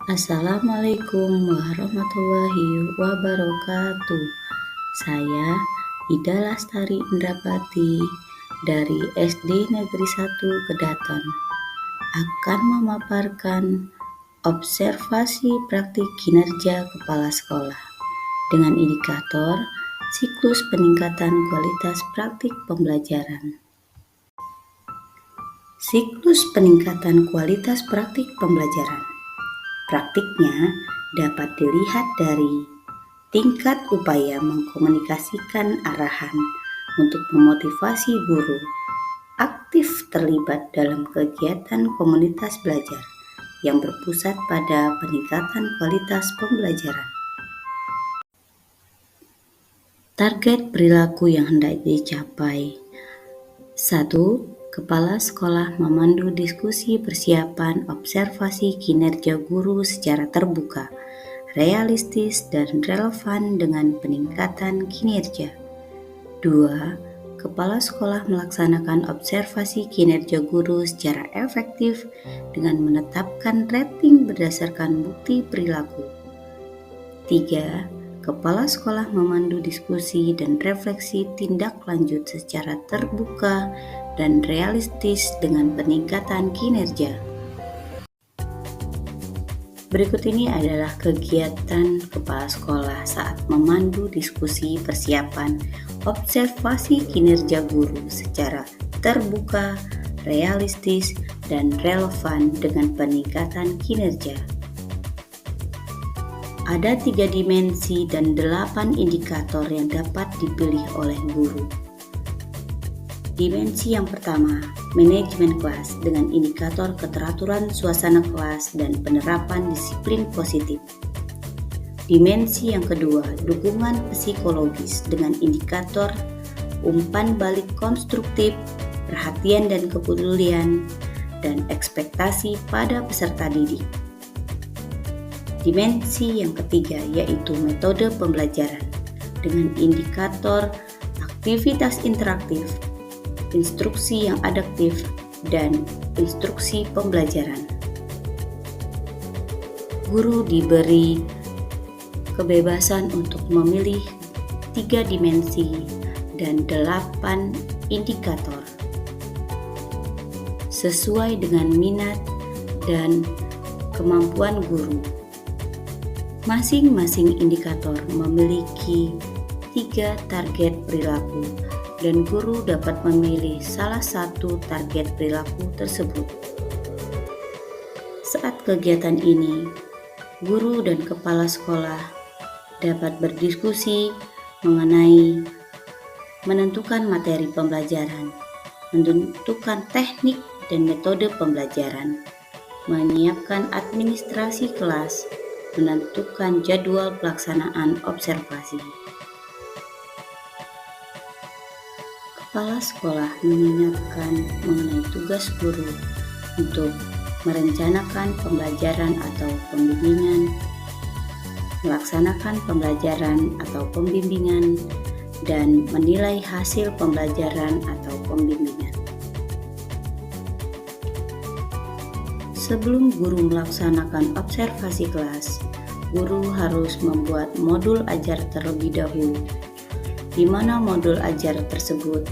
Assalamualaikum warahmatullahi wabarakatuh. Saya Ida Lastari Indrapati dari SD Negeri 1 Kedaton akan memaparkan observasi praktik kinerja kepala sekolah dengan indikator siklus peningkatan kualitas praktik pembelajaran. Siklus peningkatan kualitas praktik pembelajaran. Praktiknya dapat dilihat dari tingkat upaya mengkomunikasikan arahan untuk memotivasi guru aktif terlibat dalam kegiatan komunitas belajar yang berpusat pada peningkatan kualitas pembelajaran. Target perilaku yang hendak dicapai. 1. Kepala sekolah memandu diskusi persiapan observasi kinerja guru secara terbuka, realistis, dan relevan dengan peningkatan kinerja. 2. Kepala sekolah melaksanakan observasi kinerja guru secara efektif dengan menetapkan rating berdasarkan bukti perilaku. 3. Kepala sekolah memandu diskusi dan refleksi tindak lanjut secara terbuka dan realistis dengan peningkatan kinerja. Berikut ini adalah kegiatan kepala sekolah saat memandu diskusi persiapan observasi kinerja guru secara terbuka, realistis, dan relevan dengan peningkatan kinerja. Ada 3 dimensi dan 8 indikator yang dapat dipilih oleh guru. Dimensi yang pertama, manajemen kelas dengan indikator keteraturan suasana kelas dan penerapan disiplin positif. Dimensi yang kedua, dukungan psikologis dengan indikator umpan balik konstruktif, perhatian dan kepedulian, dan ekspektasi pada peserta didik. Dimensi yang ketiga yaitu metode pembelajaran dengan indikator aktivitas interaktif, instruksi yang adaptif, dan instruksi pembelajaran. Guru diberi kebebasan untuk memilih 3 dimensi dan 8 indikator sesuai dengan minat dan kemampuan guru. Masing-masing indikator memiliki 3 target perilaku dan guru dapat memilih salah satu target perilaku tersebut. Saat kegiatan ini, guru dan kepala sekolah dapat berdiskusi mengenai menentukan materi pembelajaran, menentukan teknik dan metode pembelajaran, menyiapkan administrasi kelas, menentukan jadwal pelaksanaan observasi. Kepala sekolah mengingatkan mengenai tugas guru untuk merencanakan pembelajaran atau pembimbingan, melaksanakan pembelajaran atau pembimbingan, dan menilai hasil pembelajaran atau pembimbingan. Sebelum guru melaksanakan observasi kelas, guru harus membuat modul ajar terlebih dahulu, di mana modul ajar tersebut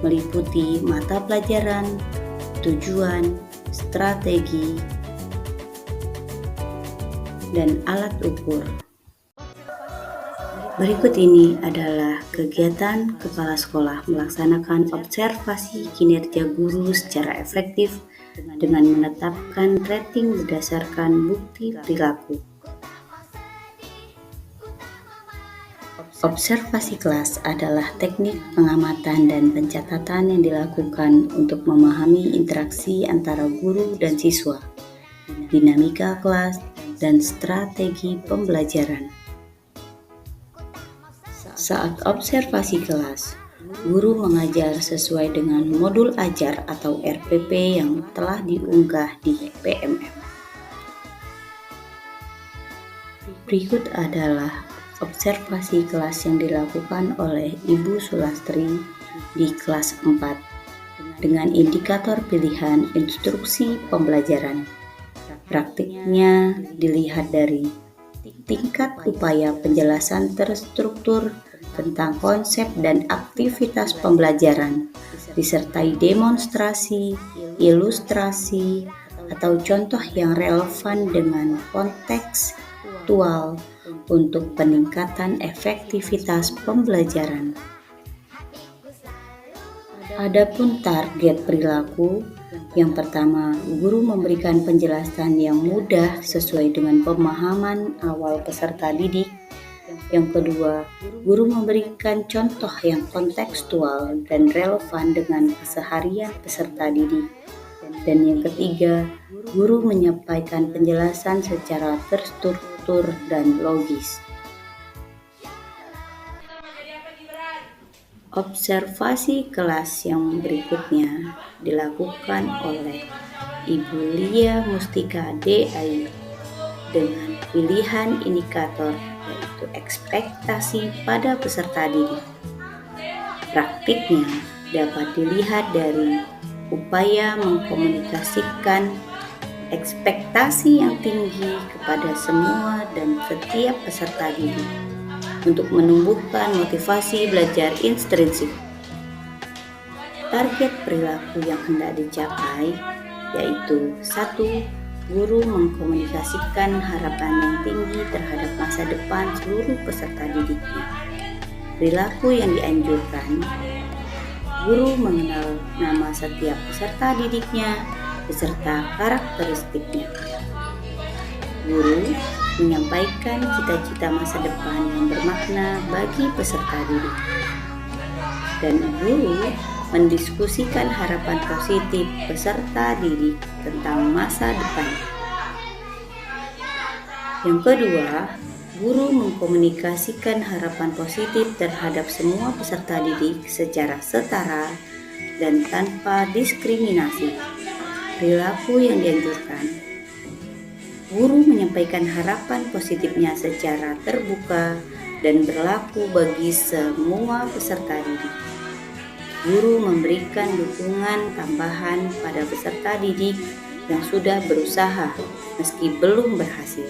meliputi mata pelajaran, tujuan, strategi, dan alat ukur. Berikut ini adalah kegiatan kepala sekolah melaksanakan observasi kinerja guru secara efektif dengan menetapkan rating berdasarkan bukti perilaku. Observasi kelas adalah teknik pengamatan dan pencatatan yang dilakukan untuk memahami interaksi antara guru dan siswa, dinamika kelas, dan strategi pembelajaran. Saat observasi kelas, guru mengajar sesuai dengan modul ajar atau RPP yang telah diunggah di PMM. Berikut adalah observasi kelas yang dilakukan oleh Ibu Sulastri di kelas 4 dengan indikator pilihan instruksi pembelajaran. Praktiknya dilihat dari tingkat upaya penjelasan terstruktur tentang konsep dan aktivitas pembelajaran, disertai demonstrasi, ilustrasi, atau contoh yang relevan dengan konteks aktual untuk peningkatan efektivitas pembelajaran. Adapun target perilaku, yang pertama, guru memberikan penjelasan yang mudah sesuai dengan pemahaman awal peserta didik. Yang kedua, guru memberikan contoh yang kontekstual dan relevan dengan keseharian peserta didik. Dan yang ketiga, guru menyampaikan penjelasan secara terstruktur dan logis. Observasi kelas yang berikutnya dilakukan oleh Ibu Lia Mustika DAI dengan pilihan indikator yaitu ekspektasi pada peserta didik. Praktiknya dapat dilihat dari upaya mengkomunikasikan ekspektasi yang tinggi kepada semua dan setiap peserta didik untuk menumbuhkan motivasi belajar intrinsik. Target perilaku yang hendak dicapai yaitu 1. Guru mengkomunikasikan harapan yang tinggi terhadap masa depan seluruh peserta didiknya. Perilaku yang dianjurkan, guru mengenal nama setiap peserta didiknya beserta karakteristiknya. Guru menyampaikan cita-cita masa depan yang bermakna bagi peserta didik. Dan guru mendiskusikan harapan positif peserta didik tentang masa depan. Yang kedua, guru mengkomunikasikan harapan positif terhadap semua peserta didik secara setara dan tanpa diskriminasi. Perilaku yang dianjurkan, guru menyampaikan harapan positifnya secara terbuka dan berlaku bagi semua peserta didik. Guru memberikan dukungan tambahan pada peserta didik yang sudah berusaha meski belum berhasil.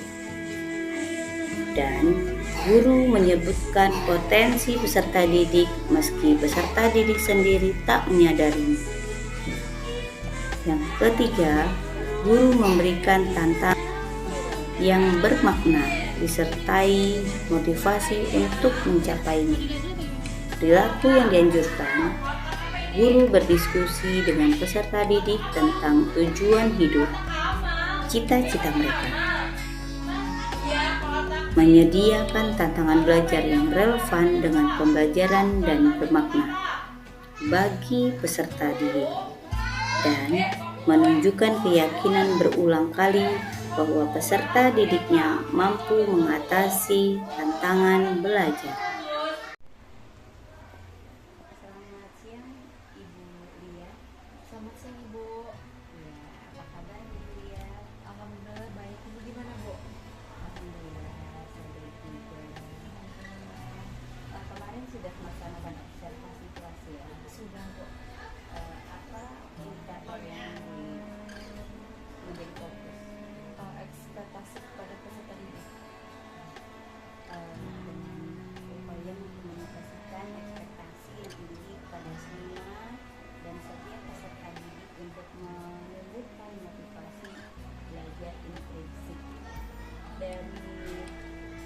Dan guru menyebutkan potensi peserta didik meski peserta didik sendiri tak menyadarinya. Yang ketiga, guru memberikan tantangan yang bermakna disertai motivasi untuk mencapainya. Perilaku yang dianjurkan, guru berdiskusi dengan peserta didik tentang tujuan hidup, cita-cita mereka. Menyediakan tantangan belajar yang relevan dengan pembelajaran dan bermakna bagi peserta didik. Dan menunjukkan keyakinan berulang kali bahwa peserta didiknya mampu mengatasi tantangan belajar. Selamat siang, Ibu Lia. Selamat siang, Ibu. Ya, apa kabar Ibu Lia? Alhamdulillah baik. Ibu gimana, Bu? Alhamdulillah, saya baik juga. Kemarin sudah melaksanakan observasi kelas ya? Sudah, Bu. Apa indikator yang menjadi fokus? Ekspektasi kepada peserta didik. Dengan upaya mengkomunikasikan ekspektasi yang tinggi kepada semua dan setiap peserta didik untuk menumbuhkan motivasi belajar intrinsik. Dari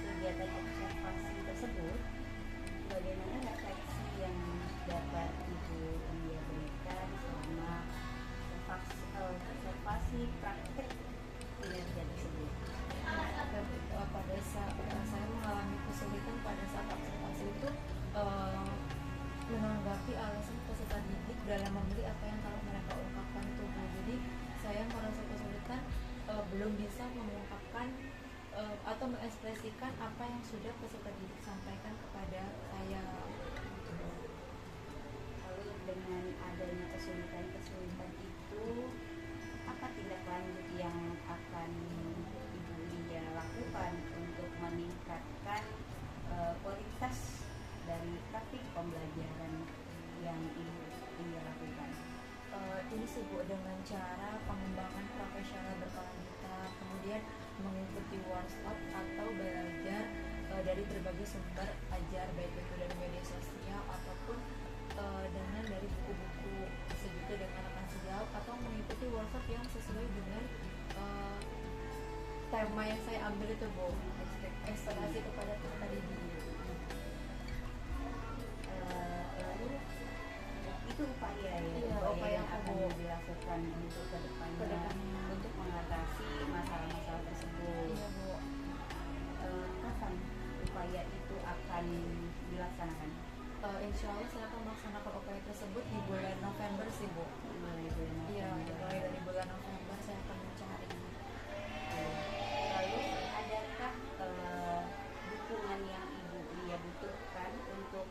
kegiatan observasi tersebut, bagaimana refleksi yang dapat Ibu Lia berikan selama observasi praktek kinerja tersebut? Pada saat saya mengalami kesulitan pada saat observasi itu menanggapi alasan peserta didik dalam membeli apa yang telah mereka ungkapkan itu, Bu. Jadi saya merasa kesulitan belum bisa mengungkapkan atau mengekspresikan apa yang sudah peserta didik sampaikan kepada saya. Lalu dengan adanya kesulitan itu, apa tindak lanjut yang akan Ibu Lia lakukan untuk meningkatkan kualitas dari praktik pembelajaran yang Ibu Lia lakukan? Ini sibuk dengan cara pengembangan profesional berkelanjutan, sumber ajar, baik itu dari media sosial ataupun dengan dari buku-buku, bisa juga dengan rekan sejawat atau mengikuti workshop yang sesuai dengan tema yang saya ambil itu Bu, ekspektasi kepada peserta didik. Lalu itu upaya ya, Iya, upaya yang akan Bu dilakukan untuk kedepannya kedepannya. untuk mengatasi masalah-masalah tersebut. Iya Bu. Kapan upaya itu akan dilaksanakan? Insya Allah saya akan melaksanakan upaya tersebut di bulan November sih Bu. Mulai bulan Iya, November. mulai dari bulan November saya akan mencari. Lalu adakah dukungan yang Ibu Lia butuhkan untuk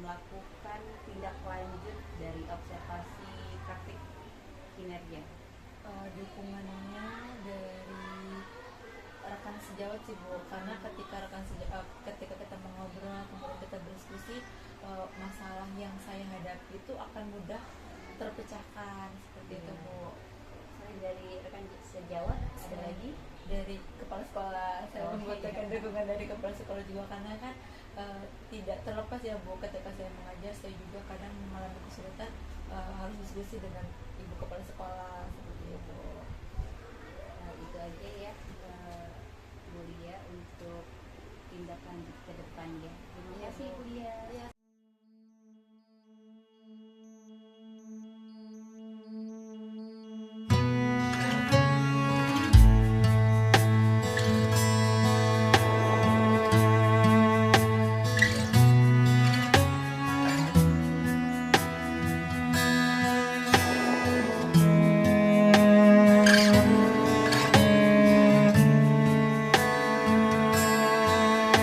melakukan tindak lanjut dari observasi praktik kinerja? Dukungannya dari rekan sejawat sih Bu, karena ketika kita mengobrol kemudian kita berdiskusi, masalah yang saya hadapi itu akan mudah terpecahkan seperti itu Bu. Selain dari rekan sejawat ada lagi Dari kepala sekolah saya membutuhkan iya. dukungan dari kepala sekolah juga, karena kan tidak terlepas ya Bu, ketika saya mengajar saya juga kadang mengalami kesulitan harus diskusi dengan ibu kepala sekolah